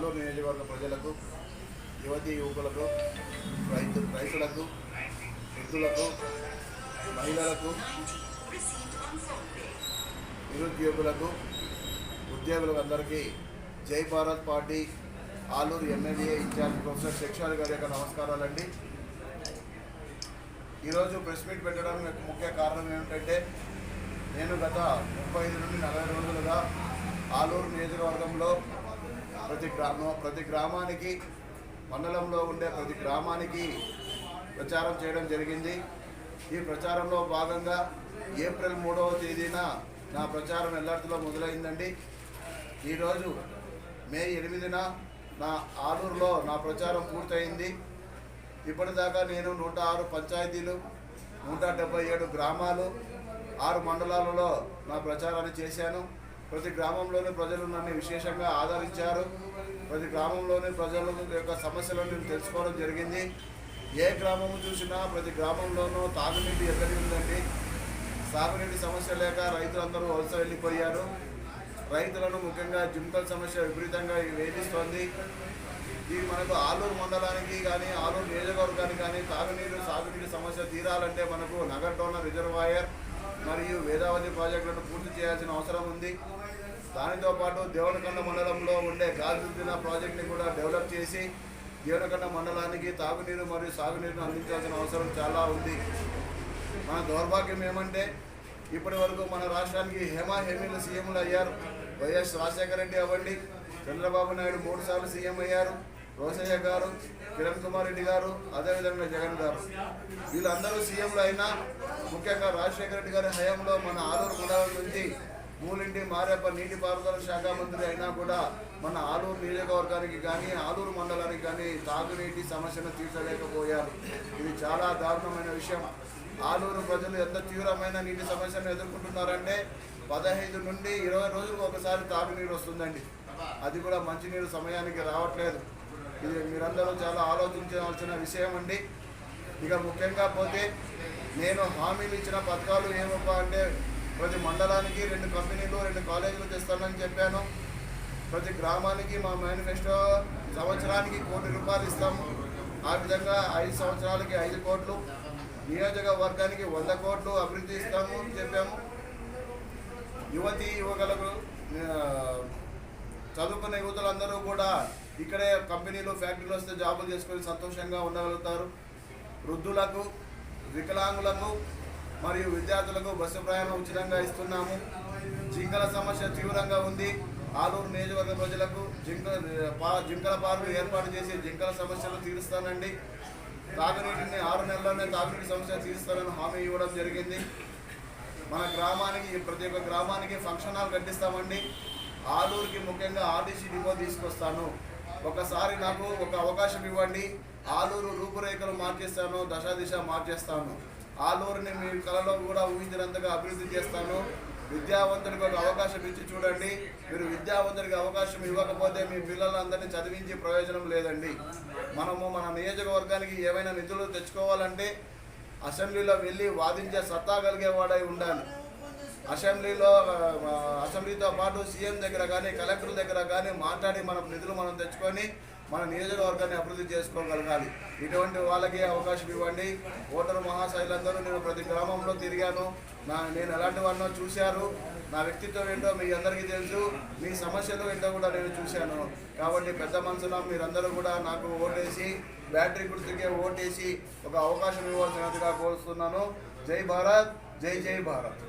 ఆలూరు నియోజకవర్గ ప్రజలకు, యువతీ యువకులకు, రైతులకు, వృద్ధులకు, మహిళలకు, నిరుద్యోగులకు, ఉద్యోగులకు అందరికీ Jai Bharat party Aluru MLA incharge professor Seshadri గారి యొక్క నమస్కారాలండి. ఈరోజు ప్రెస్ మీట్ పెట్టడానికి ముఖ్య కారణం ఏమిటంటే, నేను గత 35 నుండి 40 రోజులుగా ఆలూరు నియోజకవర్గంలో ప్రతి గ్రామానికి, మండలంలో ఉండే ప్రతి గ్రామానికి ప్రచారం చేయడం జరిగింది. ఈ ప్రచారంలో భాగంగా ఏప్రిల్ 3వ తేదీన నా ప్రచారం ఎల్లర్తిలో మొదలైందండి. ఈరోజు మే 8న నా ఆలూరులో నా ప్రచారం పూర్తయింది. ఇప్పటిదాకా నేను 106 పంచాయతీలు, 177 గ్రామాలు, 6 మండలాలలో నా ప్రచారాన్ని చేశాను. ప్రతి గ్రామంలోని ప్రజలు నన్ను విశేషంగా ఆదరించారు. ప్రతి గ్రామంలోని ప్రజల యొక్క సమస్యలను తెలుసుకోవడం జరిగింది. ఏ గ్రామము చూసినా ప్రతి గ్రామంలోనూ తాగునీటి ఎక్కడి ఉందండి. సాగునీటి సమస్య లేక రైతులందరూ వలస వెళ్ళిపోయారు. రైతులను ముఖ్యంగా జింకల సమస్య విపరీతంగా వేధిస్తోంది. ఇది మనకు ఆలూరు మండలానికి కానీ, ఆలూరు నియోజకవర్గానికి కానీ సాగునీటి సమస్య తీరాలంటే మనకు నగర్డోన రిజర్వాయర్ మరియు వేదావతి ప్రాజెక్టులను పూర్తి చేయాల్సిన అవసరం ఉంది. దానితో పాటు దేవనకొండ మండలంలో ఉండే గాజుద్దీనా ప్రాజెక్టుని కూడా డెవలప్ చేసి దేవనకొండ మండలానికి తాగునీరు మరియు సాగునీరును అందించాల్సిన అవసరం చాలా ఉంది. మన దౌర్భాగ్యం ఏమంటే, ఇప్పటి వరకు మన రాష్ట్రానికి హేమీలు సీఎంలు అయ్యారు. వైఎస్ రాజశేఖర రెడ్డి అవ్వండి, చంద్రబాబు నాయుడు 3 సార్లు సీఎం అయ్యారు, రోసయ్య గారు, కిరణ్ కుమార్ రెడ్డి గారు, అదేవిధంగా జగన్ గారు. వీళ్ళందరూ సీఎంలు అయినా ముఖ్యంగా రాజశేఖర రెడ్డి గారి హయాంలో మన ఆలూరు మండలం నుంచి మూలింటి మారేప్ప నీటిపారుదల శాఖ మంత్రి అయినా కూడా మన ఆలూరు నియోజకవర్గానికి కానీ, ఆలూరు మండలానికి కానీ తాగునీటి సమస్యను తీర్చలేకపోయారు. ఇది చాలా దారుణమైన విషయం. ఆలూరు ప్రజలు ఎంత తీవ్రమైన నీటి సమస్యను ఎదుర్కొంటున్నారంటే, 15 నుండి 20 రోజులకు ఒకసారి తాగునీరు వస్తుందండి. అది కూడా మంచినీరు సమయానికి రావట్లేదు. ఇది మీరందరూ చాలా ఆలోచించాల్సిన విషయం అండి. ఇక ముఖ్యంగా పోతే, నేను హామీలు ఇచ్చిన పథకాలు ఏమప్పా అంటే, ప్రతి మండలానికి 2 కంపెనీలు, 2 కాలేజీలు తెస్తానని చెప్పాను. ప్రతి గ్రామానికి మా మేనిఫెస్టో సంవత్సరానికి 1 కోటి రూపాయలు ఇస్తాము. ఆ విధంగా 5 సంవత్సరాలకి 5 కోట్లు, నియోజకవర్గానికి 100 కోట్లు అభివృద్ధి ఇస్తాము అని చెప్పాము. యువతీ యువకులకు, చదువుకున్న యువతులందరూ కూడా ఇక్కడే కంపెనీలు, ఫ్యాక్టరీలు వస్తే జాబులు చేసుకొని సంతోషంగా ఉండగలుగుతారు. వృద్ధులకు, వికలాంగులకు మరియు విద్యార్థులకు బస్సు ప్రయాణం ఉచితంగా ఇస్తున్నాము. జింకల సమస్య తీవ్రంగా ఉంది. ఆలూరు నియోజకవర్గ ప్రజలకు జింకల పార్కులు ఏర్పాటు చేసి జింకల సమస్యలు తీరుస్తానండి. తాగునీటిని 6 నెలల్లోనే తాగునీటి సమస్య తీరుస్తానని హామీ ఇవ్వడం జరిగింది. మన గ్రామానికి, ప్రతి ఒక్క గ్రామానికి ఫంక్షన్ హాల్ కట్టిస్తామండి. ఆలూరుకి ముఖ్యంగా ఆర్టీసీ డిపో తీసుకొస్తాను. ఒకసారి నాకు ఒక అవకాశం ఇవ్వండి. ఆలూరు రూపురేఖలు మార్చేస్తాను, దశ మార్చేస్తాను. ఆలూరుని మీ కళలో కూడా ఊహించినంతగా అభివృద్ధి చేస్తాను. విద్యావంతుడికి ఒక అవకాశం ఇచ్చి చూడండి. మీరు విద్యావంతుడికి అవకాశం ఇవ్వకపోతే మీ పిల్లలందరినీ చదివించి ప్రయోజనం లేదండి. మనము మన నియోజకవర్గానికి ఏమైనా నిధులు తెచ్చుకోవాలంటే అసెంబ్లీలో వెళ్ళి వాదించే సత్తా కలిగేవాడై ఉండాలి. అసెంబ్లీతో పాటు సీఎం దగ్గర కానీ, కలెక్టర్ దగ్గర కానీ మాట్లాడి మన నిధులు మనం తెచ్చుకొని మన నియోజకవర్గాన్ని అభివృద్ధి చేసుకోగలగాలి. ఇటువంటి వాళ్ళకి అవకాశం ఇవ్వండి. ఓటరు మహాశైలందరూ నేను ప్రతి గ్రామంలో తిరిగాను. నేను ఎలాంటి వాడినో చూశారు. నా వ్యక్తిత్వం ఏంటో మీ అందరికీ తెలుసు. మీ సమస్యలు ఏంటో కూడా నేను చూశాను. కాబట్టి పెద్ద మనసున మీరందరూ కూడా నాకు ఓటేసి, బ్యాటరీ గుర్తుకే ఓటేసి ఒక అవకాశం ఇవ్వాల్సినదిగా కోరుతున్నాను. జై భారత్, జై జై భారత్.